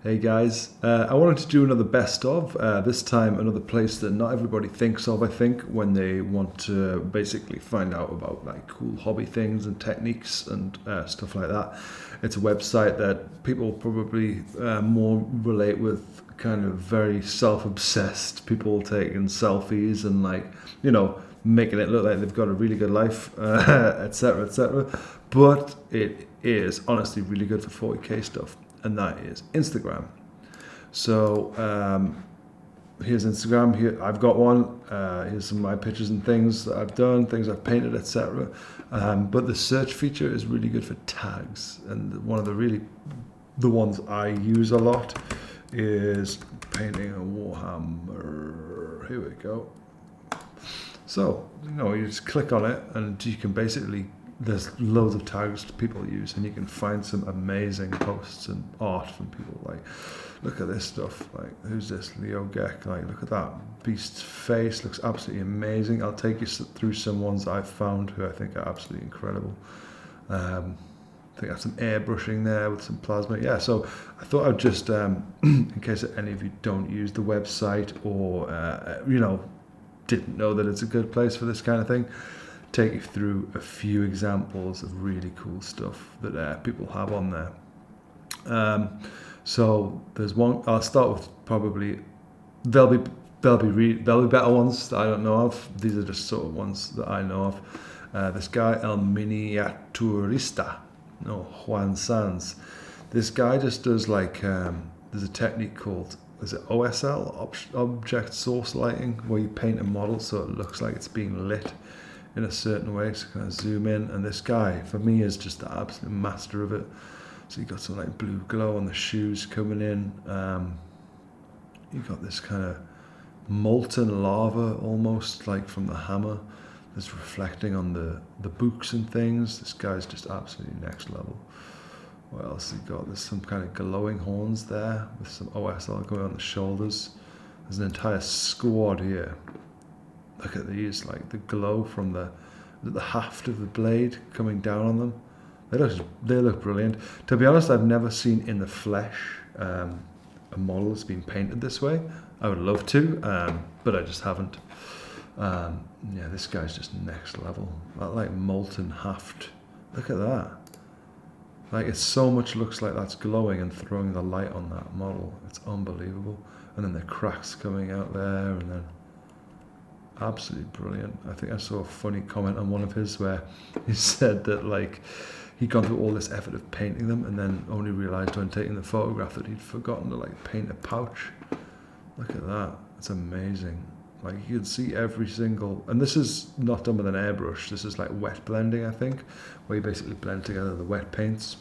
Hey guys, I wanted to do another best of, this time another place that not everybody thinks of, I think, when they want to basically find out about like cool hobby things and techniques and stuff like that. It's a website that people probably more relate with kind of very self-obsessed people taking selfies and like, making it look like they've got a really good life, etc., etc. But it is honestly really good for 40k stuff, and that is Instagram. So here's Instagram. Here I've got one. Here's some of my pictures and things that I've done, things I've painted, etc. But the search feature is really good for tags, and one of the ones I use a lot is painting a Warhammer. Here we go. So you just click on it, and you can basically, there's loads of tags people use, and you can find some amazing posts and art from people. Like, look at this stuff. Like, who's this? Leo Geck. Like, look at that beast's face. Looks absolutely amazing. I'll take you through some ones I've found who I think are absolutely incredible. I think I have some airbrushing there with some plasma. Yeah, so I thought I'd just, in case any of you don't use the website or, didn't know that it's a good place for this kind of thing, take you through a few examples of really cool stuff that people have on there. So there's one. I'll start with probably there'll be better ones that I don't know of. These are just sort of ones that I know of. This guy El Miniaturista, no Juan Sanz. This guy just does like there's a technique called, is it OSL, object source lighting, where you paint a model so it looks like it's being lit in a certain way. So kind of zoom in, and this guy for me is just the absolute master of it. So you got some like blue glow on the shoes coming in. You got this kind of molten lava almost like from the hammer that's reflecting on the books and things. This guy's just absolutely next level. What else you got? There's some kind of glowing horns there with some OSL going on the shoulders. There's an entire squad here. Look at these, like the glow from the haft of the blade coming down on them. They look brilliant. To be honest, I've never seen in the flesh a model that's been painted this way. I would love to, but I just haven't. Yeah, this guy's just next level. That like molten haft. Look at that. Like, it so much looks like that's glowing and throwing the light on that model. It's unbelievable. And then the cracks coming out there, and then absolutely brilliant. I think I saw a funny comment on one of his where he said that like he'd gone through all this effort of painting them and then only realised when taking the photograph that he'd forgotten to like paint a pouch. Look at that. It's amazing. Like, you can see every single, and this is not done with an airbrush, this is like wet blending, I think, where you basically blend together the wet paints,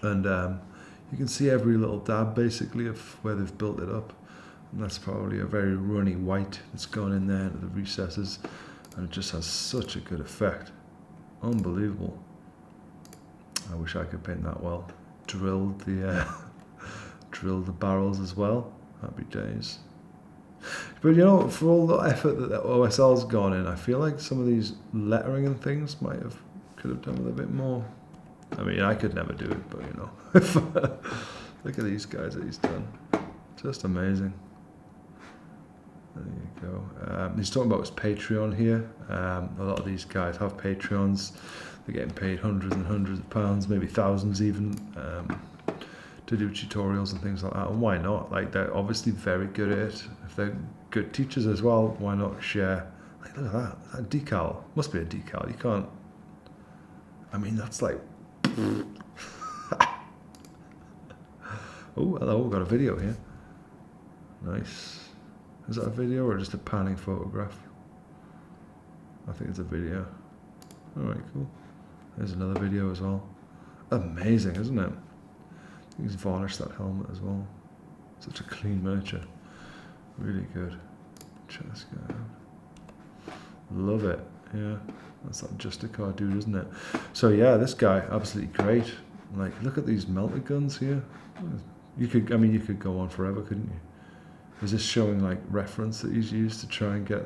and you can see every little dab basically of where they've built it up, and that's probably a very runny white that's gone in there into the recesses, and it just has such a good effect. Unbelievable. I wish I could paint that well. Drilled the barrels as well. Happy days. But for all the effort that the OSL's gone in, I feel like some of these lettering and things could have done with a bit more. I mean, I could never do it, but look at these guys that he's done. Just amazing. There you go. He's talking about his Patreon here. A lot of these guys have Patreons. They're getting paid hundreds and hundreds of pounds, maybe thousands even, to do tutorials and things like that. And why not? Like, they're obviously very good at it. If they're good teachers as well, why not share? Like, look at that. That decal. Must be a decal. You can't. I mean, that's like. Oh, hello. We've got a video here. Nice. Is that a video or just a panning photograph? I think it's a video. Alright, cool. There's another video as well. Amazing, isn't it? He's varnished that helmet as well. Such a clean miniature. Really good. Check this guy out. Love it. Yeah. That's that Justicar dude, isn't it? So yeah, this guy, absolutely great. Like, look at these melter guns here. You could go on forever, couldn't you? Is this showing like reference that he's used to try and get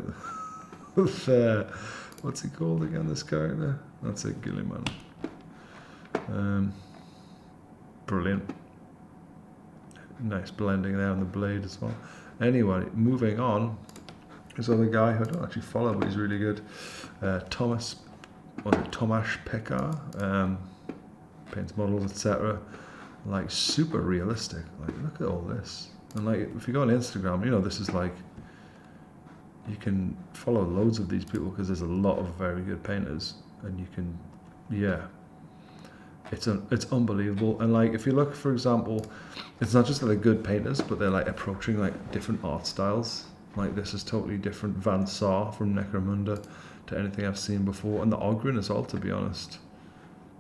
what's he called again, this character? That's it, Gilliman. Brilliant. Nice blending there on the blade as well. Anyway, moving on. This other guy who I don't actually follow, but he's really good. Tomasz Pekar, paints models, etc. Like super realistic. Like look at all this. And like if you go on Instagram, you know this is like you can follow loads of these people because there's a lot of very good painters, and you can, yeah. It's unbelievable. And like if you look, for example, it's not just that they're good painters, but they're like approaching like different art styles. Like this is totally different Van Saar from Necromunda to anything I've seen before, and the Ogren as well, to be honest.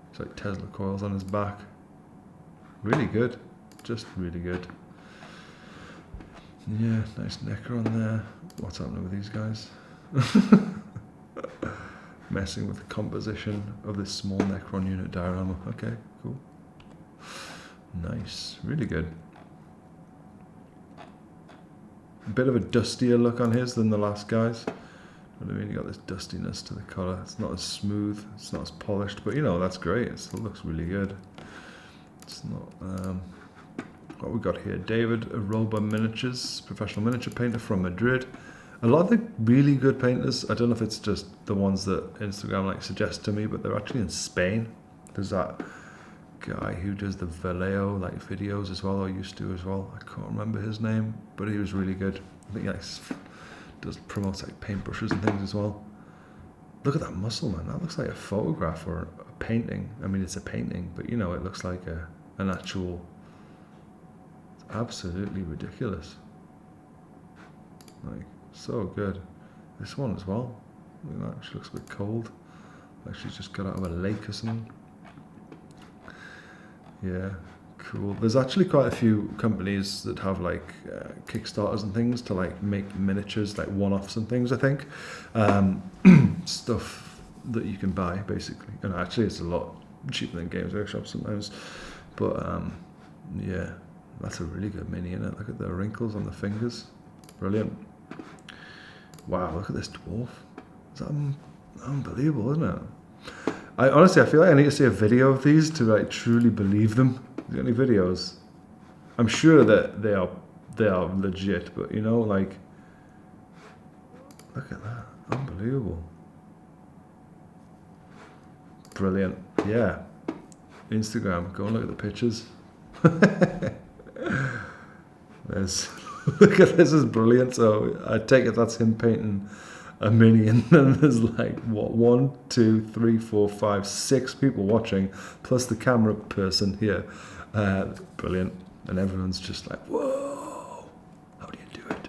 It's like Tesla coils on his back. Really good, just really good. Yeah, nice Necron there. What's happening with these guys? Messing with the composition of this small Necron unit diorama. Okay, cool. Nice, really good. A bit of a dustier look on his than the last guy's. I mean, you got this dustiness to the colour. It's not as smooth, it's not as polished, but you know, that's great. It still looks really good. It's not, what we got here, David Aroba Miniatures, professional miniature painter from Madrid. A lot of the really good painters, I don't know if it's just the ones that Instagram like suggest to me, but they're actually in Spain. There's that guy who does the Vallejo like videos as well, or used to as well. I can't remember his name, but he was really good. I think he promotes like paintbrushes and things as well. Look at that muscle, man. That looks like a photograph or a painting. I mean, it's a painting, but you know, it looks like an actual. It's absolutely ridiculous. Like, so good. This one as well. Look at that. She looks a bit cold. Like she's just got out of a lake or something. Yeah, cool. There's actually quite a few companies that have like Kickstarters and things to like make miniatures, like one-offs and things, I think. Stuff that you can buy, basically. And actually it's a lot cheaper than Games Workshop sometimes. But yeah, that's a really good mini, isn't it? Look at the wrinkles on the fingers. Brilliant. Wow, look at this dwarf. Is that unbelievable, isn't it? Honestly, I feel like I need to see a video of these to like truly believe them. Is there any videos? I'm sure that they are legit, but you know, like, look at that, unbelievable, brilliant. Yeah, Instagram, go and look at the pictures. There's, look at this, is brilliant. So I take it that's him painting a mini, and then there's like what 1, 2, 3, 4, 5, 6 people watching, plus the camera person here. Brilliant, and everyone's just like, whoa, how do you do it?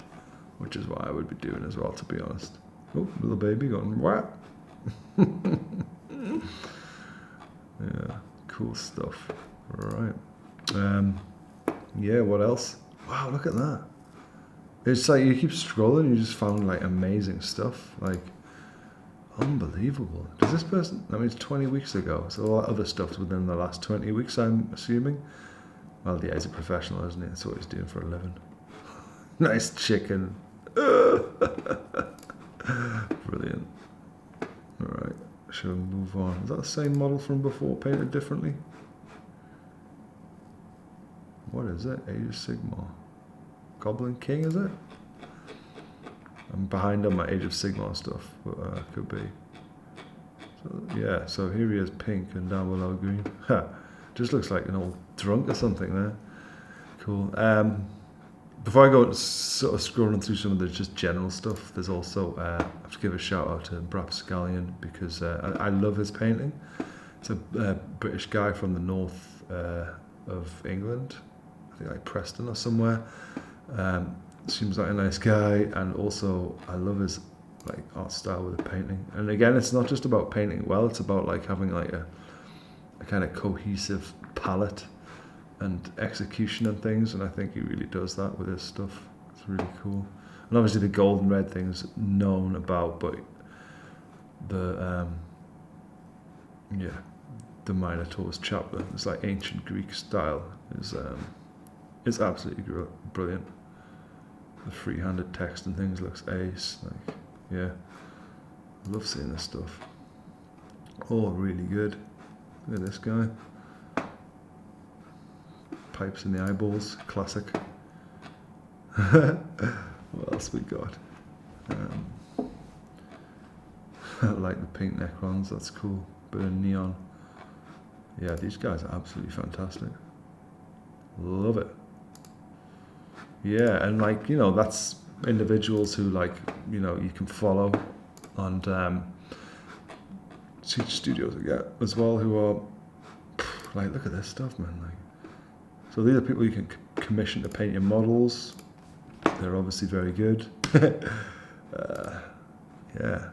Which is what I would be doing as well, to be honest. Oh, little baby going what? Yeah, cool stuff. All right. Yeah, what else? Wow, look at that. It's like you keep scrolling, you just found like amazing stuff, like unbelievable. Does this person, I mean, it's 20 weeks ago, so a lot of other stuff's within the last 20 weeks, I'm assuming. Well, yeah, he's a professional, isn't he? That's what he's doing for a living. Nice chicken. Brilliant. All right, shall we move on? Is that the same model from before, painted differently? What is it? Age of Sigmar. Goblin King, is it? I'm behind on my Age of Sigmar stuff, but could be. So, yeah, so here he is, pink, and down below green. Ha! Just looks like an old drunk or something there. Cool. Before I go sort of scrolling through some of the just general stuff, there's also, I have to give a shout out to Brap Scallion, because I love his painting. It's a British guy from the north of England, I think like Preston or somewhere. Seems like a nice guy, and also I love his like art style with the painting. And again, it's not just about painting well, it's about like having like a kind of cohesive palette and execution and things, and I think he really does that with his stuff. It's really cool. And obviously the gold and red thing's known about, but the the Minotaur's chaplet, it's like ancient Greek style, is absolutely brilliant. The free-handed text and things looks ace. Like, yeah, I love seeing this stuff. All really good. Look at this guy. pipes in the eyeballs, classic. What else we got? I like the pink Necrons, that's cool. Bit of neon. Yeah, these guys are absolutely fantastic. Love it. Yeah, and like, you know, that's individuals who like, you know, you can follow and Siege Studios as well, who are like, look at this stuff, man. Like, so these are people you can commission to paint your models. They're obviously very good. Yeah,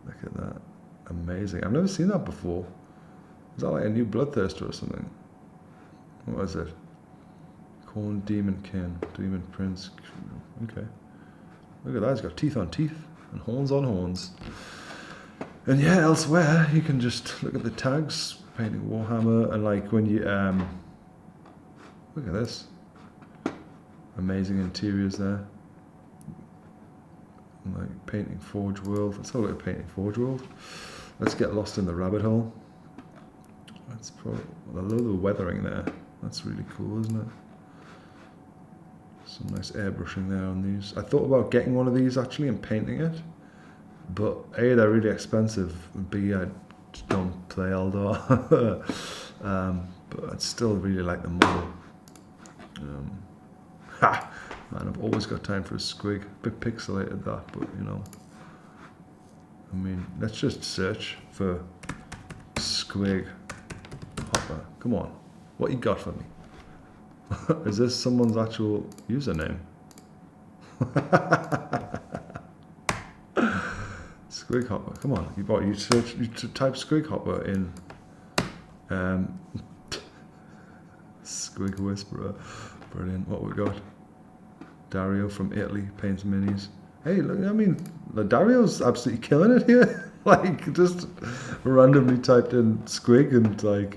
look at that, amazing. I've never seen that before. Is that like a new Bloodthirster or something? What is it? Corn Demon King, Demon Prince. Okay. Look at that, he's got teeth on teeth and horns on horns. And yeah, elsewhere, you can just look at the tags, painting Warhammer, and like when you, look at this. Amazing interiors there. And like painting Forge World. Let's have a look at painting Forge World. Let's get lost in the rabbit hole. That's probably, I love the weathering there. That's really cool, isn't it? Some nice airbrushing there on these. I thought about getting one of these actually and painting it, but A, they're really expensive, and B, I just don't play Eldar. But I'd still really like the model. Man, I've always got time for a squig. A bit pixelated that, but you know. I mean, let's just search for squig hopper. Come on, what you got for me? Is this someone's actual username? Squig hopper, come on. You type squig hopper in Squig Whisperer. Brilliant. What we got? Dario from Italy paints minis. Hey, look, I mean, Dario's absolutely killing it here. Like, just randomly typed in squig and like,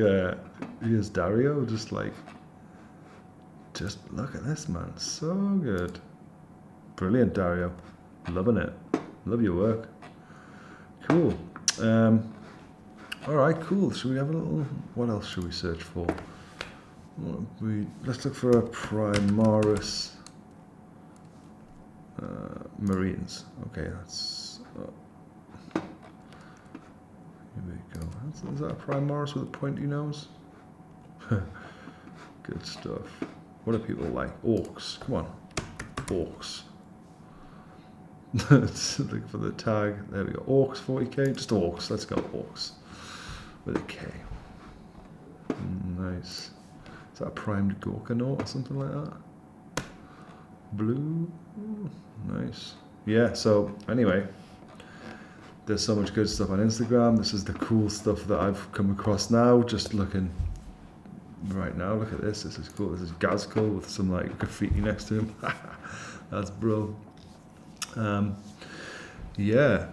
here's Dario, just like, just look at this, man. So good. Brilliant, Dario. Loving it. Love your work. Cool. All right, cool. Should we have a little, what else should we search for? Let's look for a Primaris Marines. Okay, that's here we go. Is that a Primaris with a pointy nose? Good stuff. What do people like? Orcs. Come on, orcs. Look for the tag. There we go. Orcs 40k. Just orcs. Let's go orcs with a K. Nice. Is that a primed Gorkanaut or something like that? Blue. Ooh, nice. Yeah, so anyway, there's so much good stuff on Instagram. This is the cool stuff that I've come across now. Just looking right now. Look at this. This is cool. This is Gazkul with some like graffiti next to him. That's bro. Yeah.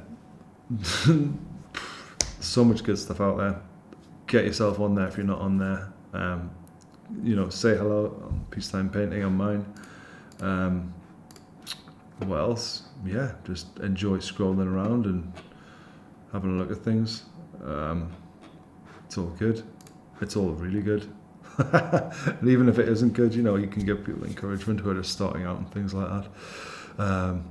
So much good stuff out there. Get yourself on there if you're not on there. You know, say hello on Peacetime Painting on mine. What else? Yeah, just enjoy scrolling around and having a look at things. It's all good. It's all really good. And even if it isn't good, you know, you can give people encouragement who are just starting out and things like that.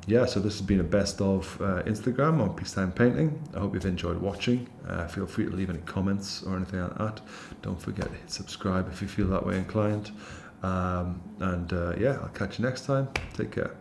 Yeah, so this has been a best of Instagram on Peacetime Painting. I hope you've enjoyed watching. Feel free to leave any comments or anything like that. Don't forget to hit subscribe if you feel that way inclined. Yeah, I'll catch you next time. Take care.